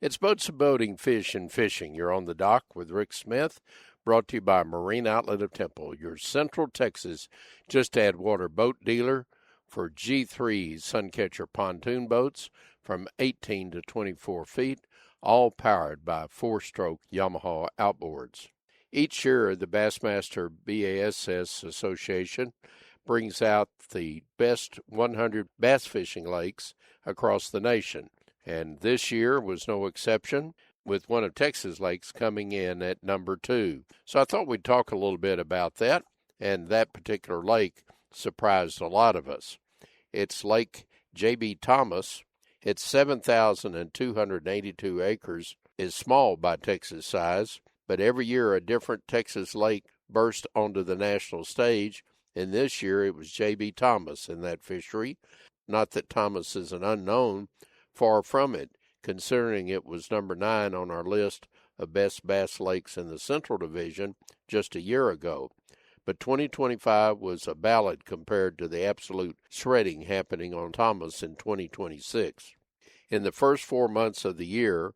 It's Boats and Boating, Fish and Fishing. You're on the dock with Rick Smith, brought to you by Marine Outlet of Temple, your Central Texas just-add water boat dealer for G3 Suncatcher pontoon boats from 18 to 24 feet, all powered by four-stroke Yamaha outboards. Each year, the Bassmaster BASS Association brings out the best 100 bass fishing lakes across the nation. And this year was no exception, with one of Texas' lakes coming in at number 2. So I thought we'd talk a little bit about that, and that particular lake surprised a lot of us. It's Lake J.B. Thomas. It's 7,282 acres, is small by Texas size, but every year a different Texas lake bursts onto the national stage, and this year it was J.B. Thomas in that fishery. Not that Thomas is an unknown, far from it, considering it was number 9 on our list of best bass lakes in the Central Division just a year ago. But 2025 was a ballad compared to the absolute shredding happening on Thomas in 2026. In the first 4 months of the year,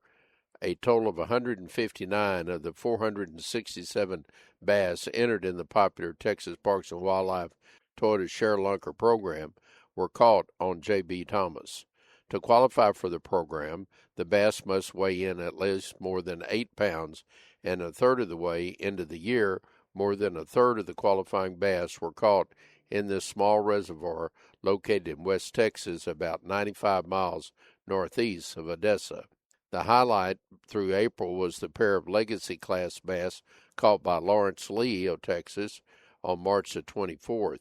a total of 159 of the 467 bass entered in the popular Texas Parks and Wildlife Toyota ShareLunker program were caught on J.B. Thomas. To qualify for the program, the bass must weigh in at least more than 8 pounds, and a third of the way into the year, more than a third of the qualifying bass were caught in this small reservoir located in West Texas, about 95 miles northeast of Odessa. The highlight through April was the pair of legacy-class bass caught by Lawrence Lee of Texas on March the 24th.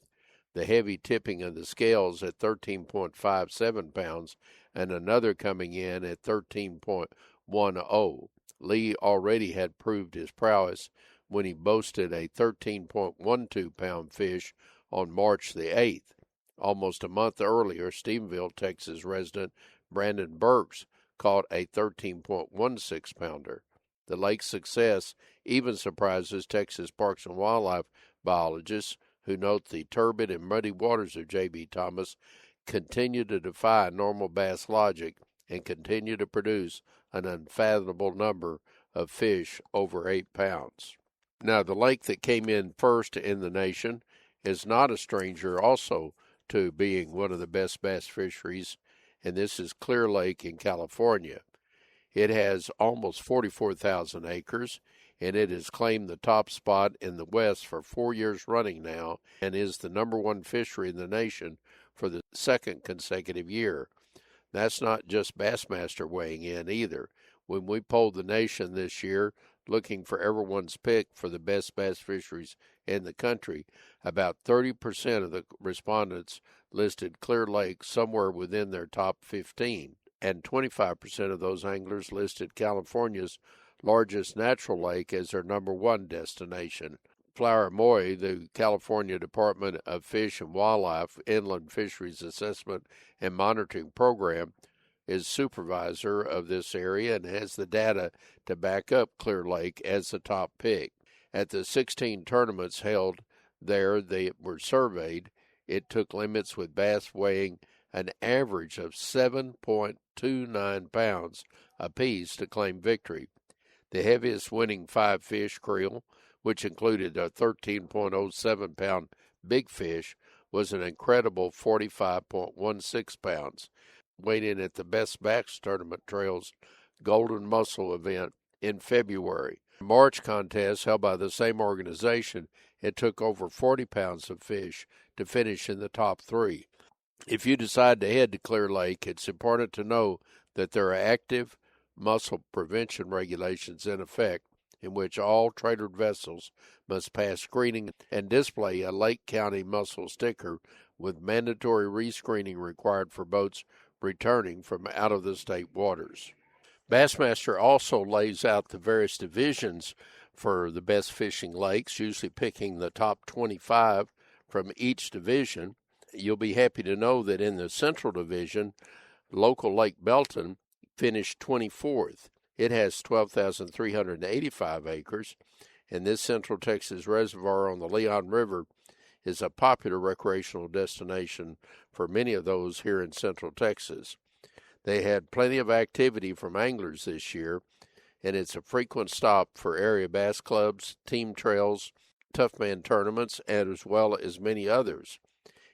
The heavy tipping of the scales at 13.57 pounds, and another coming in at 13.10. Lee already had proved his prowess when he boasted a 13.12-pound fish on March the 8th. Almost a month earlier, Stephenville, Texas resident Brandon Burks caught a 13.16-pounder. The lake's success even surprises Texas Parks and Wildlife biologists, who note the turbid and muddy waters of J.B. Thomas continue to defy normal bass logic and continue to produce an unfathomable number of fish over 8 pounds. Now, the lake that came in first in the nation is not a stranger also to being one of the best bass fisheries, and this is Clear Lake in California. It has almost 44,000 acres, and it has claimed the top spot in the West for 4 years running now and is the number 1 fishery in the nation for the second consecutive year. That's not just Bassmaster weighing in either. When we polled the nation this year, looking for everyone's pick for the best bass fisheries in the country, about 30% of the respondents listed Clear Lake somewhere within their top 15, and 25% of those anglers listed California's largest natural lake as their number 1 destination. Flower Moy, the California Department of Fish and Wildlife Inland Fisheries Assessment and Monitoring Program, is supervisor of this area and has the data to back up Clear Lake as the top pick. At the 16 tournaments held there that were surveyed, it took limits with bass weighing an average of 7.29 pounds apiece to claim victory. The heaviest winning 5 fish creel, which included a 13.07-pound big fish, was an incredible 45.16 pounds, weighed in at the Best Bass Tournament Trails Golden Mussel event in February. The March contest held by the same organization, it took over 40 pounds of fish to finish in the top 3. If you decide to head to Clear Lake, it's important to know that there are active mussel prevention regulations in effect, in which all trailered vessels must pass screening and display a Lake County mussel sticker, with mandatory rescreening required for boats returning from out-of-the-state waters. Bassmaster also lays out the various divisions for the best fishing lakes, usually picking the top 25 from each division. You'll be happy to know that in the Central Division, local Lake Belton finished 24th. It has 12,385 acres, and this Central Texas reservoir on the Leon River is a popular recreational destination for many of those here in Central Texas. They had plenty of activity from anglers this year, and it's a frequent stop for area bass clubs, team trails, tough man tournaments, and as well as many others.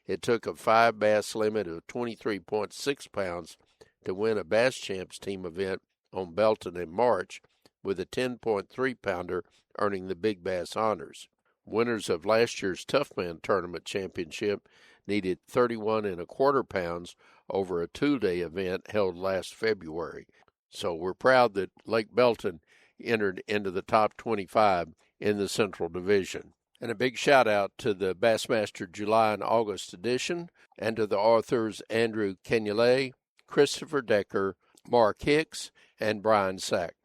It took a 5 bass limit of 23.6 pounds to win a Bass Champs team event on Belton in March, with a 10.3 pounder earning the Big Bass honors. Winners of last year's Tough Man Tournament Championship needed 31.25 pounds over a 2-day event held last February. So we're proud that Lake Belton entered into the top 25 in the Central Division. And a big shout out to the Bassmaster July and August edition and to the authors Andrew Kenyale, Christopher Decker, Mark Hicks, and Brian Sack.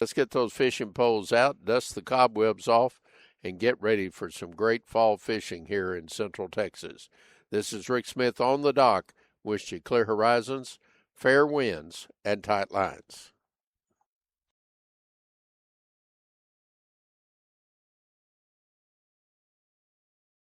Let's get those fishing poles out, dust the cobwebs off, and get ready for some great fall fishing here in Central Texas. This is Rick Smith on the dock. Wish you clear horizons, fair winds, and tight lines.